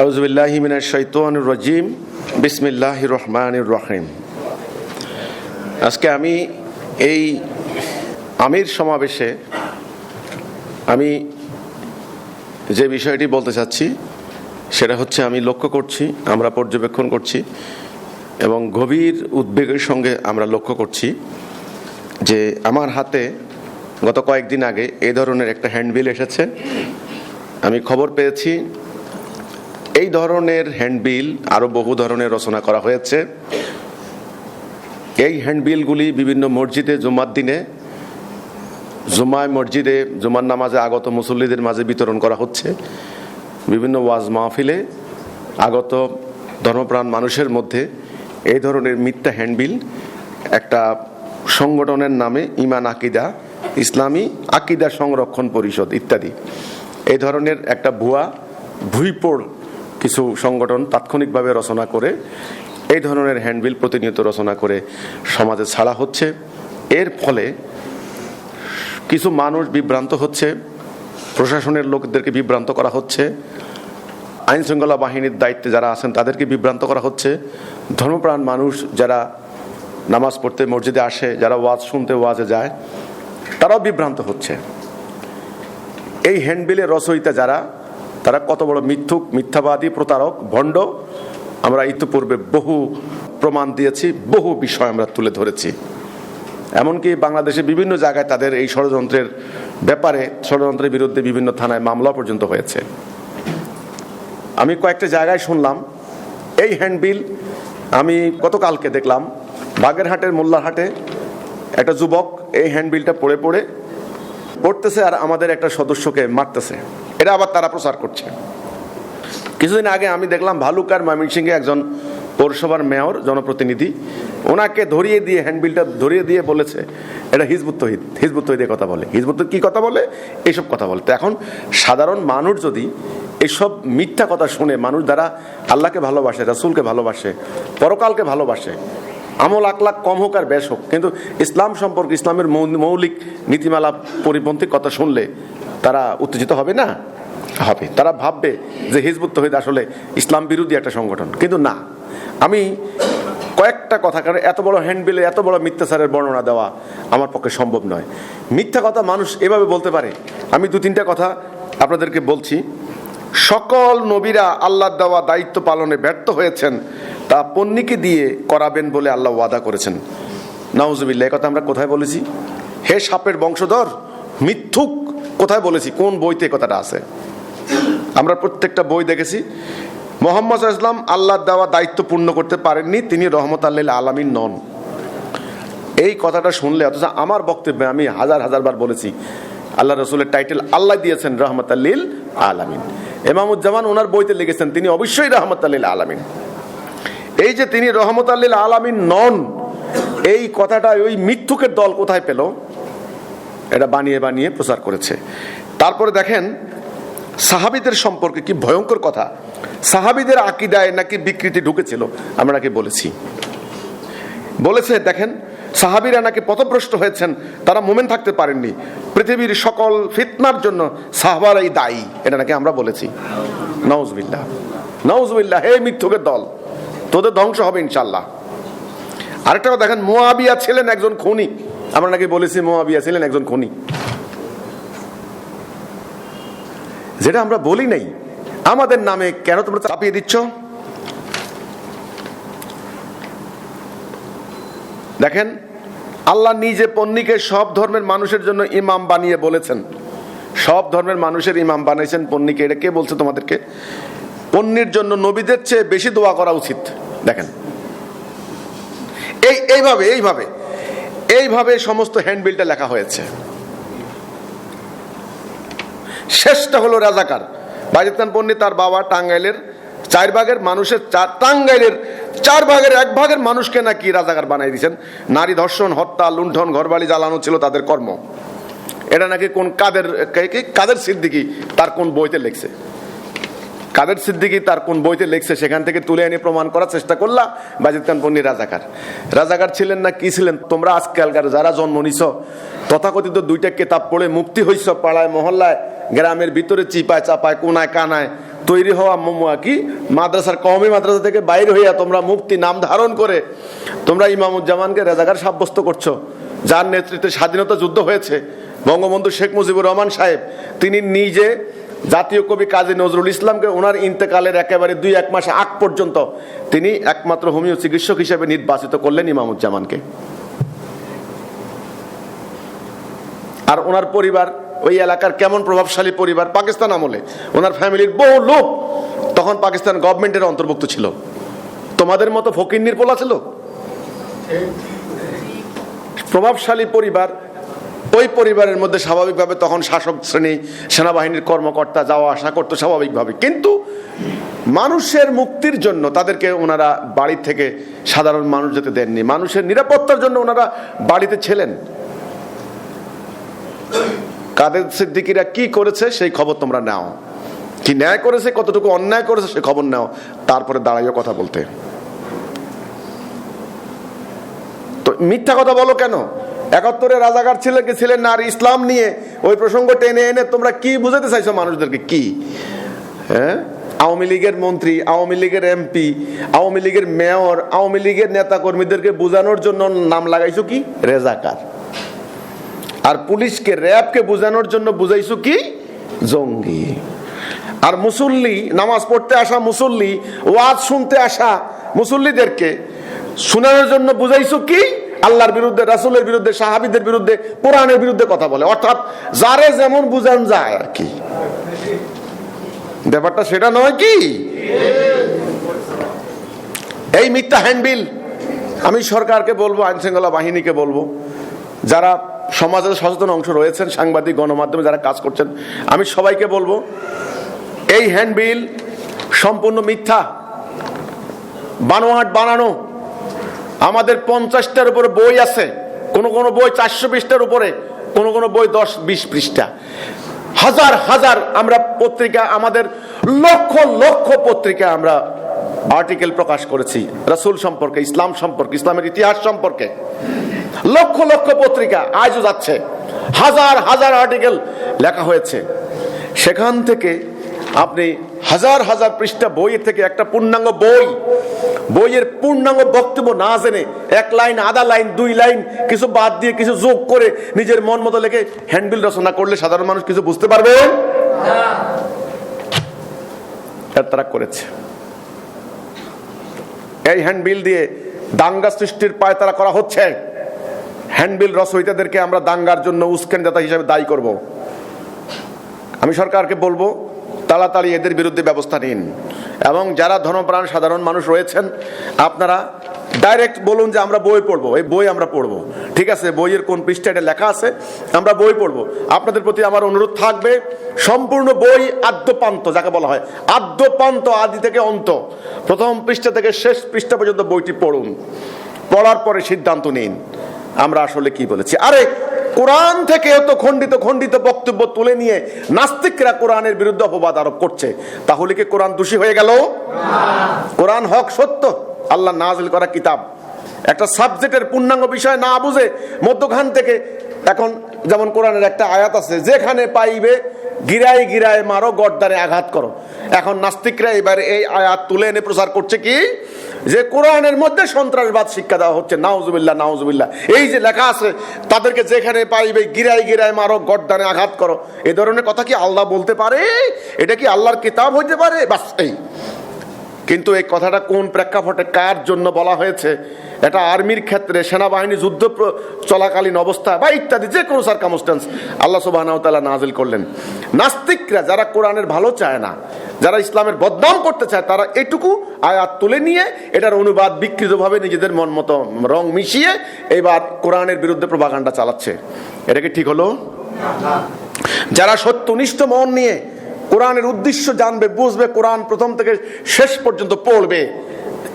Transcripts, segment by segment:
আউযু বিল্লাহি মিনাশ শাইতানির রাজিম। বিসমিল্লাহির রহমানির রহিম। আজকে আমি এই আমির সমাবেশে আমি যে বিষয়টি বলতে চাচ্ছি সেটা হচ্ছে, আমি লক্ষ্য করছি, আমরা পর্যবেক্ষণ করছি এবং গভীর উদ্বেগের সঙ্গে আমরা লক্ষ্য করছি যে আমার হাতে গত কয়েকদিন আগে এই ধরনের একটা হ্যান্ডবিল এসেছে। আমি খবর পেয়েছি এই ধরনের হ্যান্ডবিল আরও বহু ধরনের রচনা করা হয়েছে। এই হ্যান্ডবিলগুলি বিভিন্ন মসজিদে জুমার দিনে মসজিদে জুমার নামাজে আগত মুসল্লিদের মাঝে বিতরণ করা হচ্ছে। বিভিন্ন ওয়াজ মাহফিলে আগত ধর্মপ্রাণ মানুষের মধ্যে এই ধরনের মিথ্যা হ্যান্ডবিল একটা সংগঠনের নামে ইমান আকিদা, ইসলামী আকিদা সংরক্ষণ পরিষদ ইত্যাদি, এই ধরনের একটা ভুইপোড় কিছু সংগঠন তাৎক্ষণিকভাবে রচনা করে এই ধরনের হ্যান্ডবিল প্রতিনিয়ত রচনা করে সমাজে ছাড়া হচ্ছে। এর ফলে কিছু মানুষ বিভ্রান্ত হচ্ছে, প্রশাসনের লোকদেরকে বিভ্রান্ত করা হচ্ছে, আইন শৃঙ্খলা বাহিনীর দায়িত্বে যারা আছেন তাদেরকে বিভ্রান্ত করা হচ্ছে, ধর্মপ্রাণ মানুষ যারা নামাজ পড়তে মসজিদে আসে, যারা ওয়াজ শুনতে ওয়াজে যায়, তারাও বিভ্রান্ত হচ্ছে। এই হ্যান্ডবিলের রচয়িতা যারা, তারা কত বড় মিথ্যুক, মিথ্যাবাদী, প্রতারক, ভণ্ড, আমরা ইতিপূর্বে বহু প্রমাণ দিয়েছি, বহু বিষয় আমরা তুলে ধরেছি। এমনকি বাংলাদেশে বিভিন্ন জায়গায় তাদের এই ষড়যন্ত্রের ব্যাপারে, ষড়যন্ত্রের বিরুদ্ধে বিভিন্ন থানায় মামলা পর্যন্ত হয়েছে। আমি কয়েকটা জায়গায় শুনলাম এই হ্যান্ডবিল, আমি গতকালকে দেখলাম বাগেরহাটের মোল্লারহাটে একটা যুবক এই হ্যান্ডবিলটা পড়তেছে আর আমাদের একটা সদস্যকে মারতেছে। এটা আবার তারা প্রচার করছে। কিছুদিন আগে আমি দেখলাম ভালুকার ময়মনসিংহে একজন পৌরসভার মেয়র, জনপ্রতিনিধি, ওনাকে ধরিয়ে দিয়ে হ্যান্ডবিলটা ধরিয়ে দিয়ে বলেছে এটা হিজবুত তৌহিদের কথা বলে। হিজবুত কি কথা বলে? এইসব কথা বলে। তো এখন সাধারণ মানুষ যদি এইসব মিথ্যা কথা শুনে, মানুষ যারা আল্লাহকে ভালোবাসে, রাসূলকে ভালোবাসে, পরকালকে ভালোবাসে, আমল আকলাক কম হোক আর বেশ হোক, কিন্তু ইসলাম সম্পর্কে, ইসলামের মৌলিক নীতিমালা পরিপন্থী কথা শুনলে তারা উত্তেজিত হবে না? হবে। তারা ভাববে যে হিজবুত তৌহিদ আসলে ইসলাম বিরোধী একটা সংগঠন। কিন্তু না, আমি কয়েকটা কথা, কারণ এত বড় হ্যান্ডবিলে এত বড় মিথ্যাচারের বর্ণনা দেওয়া আমার পক্ষে সম্ভব নয়। মিথ্যা কথা মানুষ এভাবে বলতে পারে। আমি দু তিনটা কথা আপনাদেরকে বলছি। সকল নবীরা আল্লাহর দেওয়া দায়িত্ব পালনে ব্যর্থ হয়েছেন, তা পন্নীকে দিয়ে করাবেন বলে আল্লাহ ওয়াদা করেছেন। নাউজুবিল্লাহ। এই কথা আমরা কোথায় বলেছি? হে সাপের বংশধর, মিথ্যুক, কোথায় বলেছি? কোন বইতে কথাটা আছে? আমরা প্রত্যেকটা বই দেখেছি। মুহাম্মদ সাল্লাল্লাহু আলাইহি ওয়াসাল্লাম আল্লাহর দেওয়া দায়িত্ব পূর্ণ করতে পারেননি, তিনি রহমতাল লিল আলামিন নন। এই কথাটা শুনলে, অথচ আমার বক্তব্যে আমি হাজার বার বলেছি আল্লাহ রসুলের টাইটেল আল্লাহ দিয়েছেন রহমতাল লিল আলামিন। ইমামুজ্জামান ওনার বইতে লিখেছেন তিনি অবশ্যই রহমতাল লিল আলামিন। এই যে তিনি রহমতাল লিল আলামিন নন, এই কথাটা ওই মিথ্যুকের দল কোথায় পেল? এটা বানিয়ে প্রচার করেছে। তারপরে দেখেন সাহাবীদের সম্পর্কে কি ভয়ঙ্কর কথা। সাহাবীদের আকীদায় নাকি বিকৃতি ঢুকেছিল, আমরা নাকি বলেছে দেখেন, সাহাবীরা নাকি পথভ্রষ্ট হয়েছেন, তারা মোমেন থাকতে পারেননি, পৃথিবীর সকল ফিতনার জন্য সাহাবারাই দায়ী, এটা নাকি আমরা বলেছি। নাউজুবিল্লাহ। হে মিথ্যুকের দল, তোদের ধ্বংস হবে ইনশাল্লাহ। আরেকটা কথা দেখেন, মুআবিয়া ছিলেন একজন খুনি, আমরা নাকি বলেছি মুআবিয়া ছিলেন একজন খুনি, যেটা আমরা বলি নাই। আমাদের নামে কেন তোমরা চাপিয়ে দিচ্ছ? দেখেন, আল্লাহ নিজে পন্নীকে সব ধর্মের মানুষের জন্য ইমাম বানিয়ে বলেছেন, সব ধর্মের মানুষের ইমাম বানিয়েছেন পন্নীকে। এটা কে বলছে তোমাদেরকে? পন্নীর জন্য নবীদের চেয়ে বেশি দোয়া করা উচিত। দেখেন, এইভাবে সমস্ত হ্যান্ডবিলটা লেখা হয়েছে। শেষটা হলো রাজাকার। বাইজিদ খান পন্নী তার বাবা টাঙ্গাইলের 4 ভাগের মানুষের, টাঙ্গাইলের 4 ভাগের 1 ভাগের মানুষকে নাকি রাজাকার বানাই দিয়েছেন। নারী ধর্ষণ, হত্যা, লুণ্ঠন, ঘরবাড়ি জ্বালানো ছিল তাদের কর্ম। এটা নাকি কোন কাদের সিদ্দিকী তার কোন বইতে লিখছে। কাদের সিদ্দিকী তার কোন বইতে লিখছে, সেখান থেকে তুলে এনে প্রমাণ করার চেষ্টা করলা বাইজিদ খান পন্নী রাজাকার ছিলেন না কি ছিলেন? তোমরা আজকালকার যারা জন্ম নিছ, তথাকথিত 2টা কিতাব পড়ে মুক্তি হইছ, পাড়ায় মহল্লায় গ্রামের ভিতরে চিপায় চাপায় কোনায় কানায় তৈরি হওয়া কি মাদ্রাসার কওমি মাদ্রাসা থেকে বাইরে হইয়া তোমরা মুফতি নাম ধারণ করে তোমরা ইমামুজ্জামানকে রেজাকার সাব্যস্ত করছো, যার নেতৃত্বে স্বাধীনতা যুদ্ধ হয়েছে। বঙ্গবন্ধু শেখ মুজিবুর রহমান সাহেব তিনি নিজে জাতীয় কবি কাজী নজরুল ইসলামকে ওনার ইন্তেকালের একেবারে 2-1 মাস আগ পর্যন্ত তিনি একমাত্র হোমিও চিকিৎসক হিসেবে নির্বাচিত করলেন ইমামুজ্জামানকে। আর ওনার পরিবার ওই এলাকার কেমন প্রভাবশালী পরিবার, পাকিস্তান আমলে ওনার ফ্যামিলির বহু লোক তখন পাকিস্তান গভর্নমেন্টের অন্তর্ভুক্ত ছিল। তোমাদের মতো ফকিন্নির পোলা ছিল, প্রভাবশালী পরিবার। ওই পরিবারের মধ্যে স্বাভাবিকভাবে তখন শাসক শ্রেণী, সেনাবাহিনীর কর্মকর্তা যাওয়া আসা করতো স্বাভাবিকভাবে, কিন্তু মানুষের মুক্তির জন্য তাদেরকে ওনারা বাড়ি থেকে সাধারণ মানুষ যেতে দেননি, মানুষের নিরাপত্তার জন্য ওনারা বাড়িতে ছিলেন। কাদের সিদ্দিকীরা কি করেছে সেই খবর তোমরা নাও, কি ন্যায় করেছে, কতটুকু অন্যায় করেছে সে খবর নাও, তারপরে দাঁড়াইও কথা বলতে। তো মিথ্যা কথা বলো কেন? 71-এ রাজাকার ছিলেন না, আর ইসলাম নিয়ে ওই প্রসঙ্গ টেনে এনে তোমরা কি বুঝাতে চাইছো মানুষদেরকে? কি হ্যাঁ, আওয়ামী লীগের মন্ত্রী, আওয়ামী লীগের এমপি, আওয়ামী লীগের মেয়র, আওয়ামী লীগের নেতা কর্মীদেরকে বোঝানোর জন্য নাম লাগাইছো কি রেজাকার, আর পুলিশকে র্যাবকে বোঝানোর জন্য বুঝাইছো কি জঙ্গি। আর মুসল্লি, নামাজ পড়তে আসা মুসল্লি, ওয়াজ শুনতে আসা মুসল্লিদেরকে শোনানোর জন্য বুঝাইছো কি আল্লাহর বিরুদ্ধে, রাসূলের বিরুদ্ধে, সাহাবীদের বিরুদ্ধে, কোরআনের বিরুদ্ধে কথা বলে। অর্থাৎ যারে যেমন বুঝান যায় আর কি, ব্যাপারটা সেটা নয় কি? এই মিথ্যা হ্যান্ডবিল আমি সরকারকে বলবো, আইন শৃঙ্খলা বাহিনীকে বলবো, যারা সমাজের সচেতন অংশ রয়েছেন, সাংবাদিক, গণমাধ্যমে যারা কাজ করছেন, আমি সবাইকে বলবো এই হ্যান্ডবিল সম্পূর্ণ মিথ্যা, বানোয়াট বানানো। আমাদের 50টার উপরে বই আছে, কোন কোন বই 400 পৃষ্ঠার উপরে, কোন কোন বই 10-20 পৃষ্ঠা। হাজার হাজার আমরা পত্রিকা, আমাদের লক্ষ লক্ষ পত্রিকা আমরা আর্টিকেল প্রকাশ করেছি রাসূল সম্পর্কে, ইসলাম সম্পর্কে, ইসলামের ইতিহাস সম্পর্কে। লক্ষ লক্ষ পত্রিকা আজও যাচ্ছে, হাজার হাজার আর্টিকেল লেখা হয়েছে। সেখান থেকে আপনি হাজার হাজার পৃষ্ঠা বইয়ের থেকে একটা পূর্ণাঙ্গ বইয়ের পূর্ণাঙ্গ বক্তব্য না জেনে 1 লাইন, আধা লাইন, 2 লাইন কিছু বাদ দিয়ে কিছু যোগ করে নিজের মন মতো লেখে হ্যান্ডবিল রচনা করলে সাধারণ মানুষ কিছু বুঝতে পারবে না। তারা করেছে এই হ্যান্ডবিল দিয়ে দাঙ্গা সৃষ্টির পায়তারা করা হচ্ছে। হ্যান্ডবিল রচয়িতাদেরকে আমরা দাঙ্গার জন্য উস্কানিদাতা হিসেবে দায়ী করব। আমি সরকারকে বলবো তাড়াতাড়ি এদের বিরুদ্ধে ব্যবস্থা নিন, এবং যারা ধর্মপ্রাণ সাধারণ মানুষ রয়েছেন আপনারা ডাইরেক্ট বলুন যে আমরা বই পড়বো, এই বই আমরা পড়বো, ঠিক আছে, বইয়ের কোন পৃষ্ঠা এটা লেখা আছে, আমরা বই পড়বো। আপনাদের প্রতি আমার অনুরোধ থাকবে সম্পূর্ণ বই আদ্যপান্ত, যাকে বলা হয় আদ্যপান্ত, আদি থেকে অন্ত, প্রথম পৃষ্ঠা থেকে শেষ পৃষ্ঠা পর্যন্ত বইটি পড়ুন, পড়ার পরে সিদ্ধান্ত নিন আমরা আসলে কি বলেছি। আরে কোরআন থেকে এত খণ্ডিত খণ্ডিত বক্তব্য তুলে নিয়ে নাস্তিকরা কোরআনের বিরুদ্ধে অপবাদ আরোপ করছে, তাহলে কি কোরআন দোষী হয়ে গেল? কোরআন হক সত্য, আল্লাহ নাজিল করা কিতাব। একটা সাবজেক্টের পূর্ণাঙ্গ বিষয় না বুঝে মধ্যখান থেকে, এখন যেমন কোরআনের একটা আয়াত আছে, যেখানে পাইবে গিরায় গিরায় মারো, গর্দানে আঘাত করো। এখন নাস্তিকরা এবার এই আয়াত তুলে এনে প্রচার করছে কি যে কোরআনের মধ্যে সন্ত্রাসবাদ শিক্ষা দেওয়া হচ্ছে। নাউজুবিল্লাহ, নাউজুবিল্লাহ। এই যে লেখা আছে তাদেরকে যেখানে পাইবে গিরায় গিরায় মারো, গর্দানে আঘাত করো, এ ধরনের কথা কি আল্লাহ বলতে পারে? এটা কি আল্লাহর কিতাব হইতে পারে? বাস এই। কিন্তু এই কথাটা কোন প্রেক্ষাপটে কার জন্য বলা হয়েছে, এটা আর্মির ক্ষেত্রে, সেনাবাহিনী যুদ্ধ চলাকালীন অবস্থা বা ইত্যাদি যে কোনো সার্কামস্টেন্স আল্লাহ সুবহানাহু ওয়া তাআলা নাজিল করলেন। নাস্তিকরা যারা কোরআনের ভালো চায় না, যারা ইসলামের বদনাম করতে চায়, তারা এটুকু আয়াত তুলে নিয়ে এটার অনুবাদ বিকৃতভাবে নিজেদের মন মতো রং মিশিয়ে এবার কোরআনের বিরুদ্ধে প্রপাগান্ডা চালাচ্ছে। এটা কি ঠিক হলো? যারা সত্যনিষ্ঠ মন নিয়ে কোরআনের উদ্দেশ্য জানবে, বুঝবে, কোরআন প্রথম থেকে শেষ পর্যন্ত পড়বে,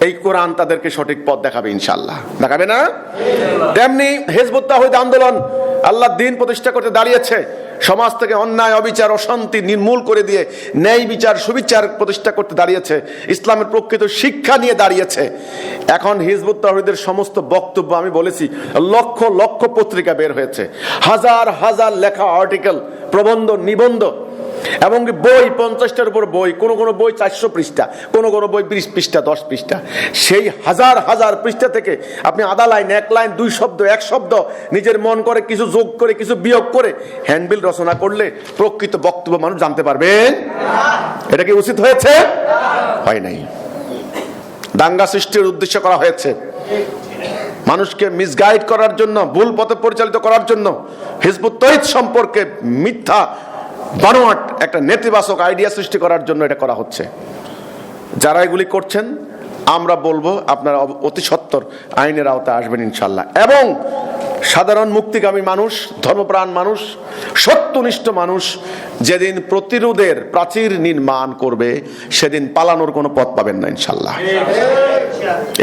এই কোরআন তাদেরকে সঠিক পথ দেখাবে ইনশাআল্লাহ। দেখাবে না? তেমনি হিজবুত তাওহীদ আন্দোলন আল্লাহর দ্বীন প্রতিষ্ঠা করতে দাঁড়িয়েছে, সমাজ থেকে অন্যায়, অবিচার, অশান্তি নির্মূল করে দিয়ে ন্যায় বিচার, সুবিচার প্রতিষ্ঠা করতে দাঁড়িয়েছে, ইসলামের প্রকৃত শিক্ষা নিয়ে দাঁড়িয়েছে। এখন হিজবুত তাওহীদের সমস্ত বক্তব্য আমি বলেছি, লক্ষ লক্ষ পত্রিকা বের হয়েছে, হাজার হাজার লেখা আর্টিকেল, প্রবন্ধ, নিবন্ধ, এবং বই 50টার উপর বই, কোনো কোনো বই 400 পৃষ্ঠা, কোনো কোনো বই 20 পৃষ্ঠা 10 পৃষ্ঠা। সেই হাজার হাজার পৃষ্ঠা থেকে আপনি আধা লাইন, এক লাইন, 2 শব্দ, 1 শব্দ নিজের মন করে কিছু যোগ করে কিছু বিয়োগ করে হ্যান্ডবিল রচনা করলে প্রকৃত বক্তব্য মানুষ জানতে পারবেন। এটা কি উচিত হয়েছে? হয় নাই। দাঙ্গা সৃষ্টির উদ্দেশ্য করা হয়েছে, মানুষকে মিসগাইড করার জন্য, ভুল পথে পরিচালিত করার জন্য, হিজবুত তৌহিদ সম্পর্কে মিথ্যা বানোয়াট একটা নেতিবাচক আইডিয়া সৃষ্টি করার জন্য এটা করা হচ্ছে। যারা এগুলি করছেন আমরা বলবো আপনারা অতি সত্বর আইনের আওতায় আসবেন ইনশাল্লাহ। এবং সাধারণ মুক্তিগামী মানুষ, ধর্মপ্রাণ মানুষ, সত্যনিষ্ঠ মানুষ যেদিন প্রতিরোধের প্রাচীর নির্মাণ করবে সেদিন পালানোর কোনো পথ পাবেন না ইনশাল্লাহ।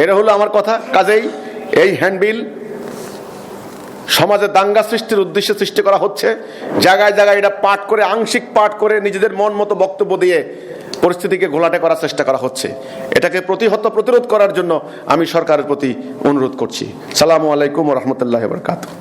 এটা হলো আমার কথা। কাজেই এই হ্যান্ডবিল সমাজে দাঙ্গা সৃষ্টির উদ্দেশ্যে সৃষ্টি করা হচ্ছে। জায়গায় জায়গায় এটা পাঠ করে, আংশিক পাঠ করে নিজেদের মন মতো বক্তব্য দিয়ে পরিস্থিতিকে ঘোলাটে করার চেষ্টা করা হচ্ছে। এটাকে প্রতিরোধ করার জন্য আমি সরকারের প্রতি অনুরোধ করছি। সালামু আলাইকুম ওয়া রাহমাতুল্লাহি ওয়া বারাকাতুহু।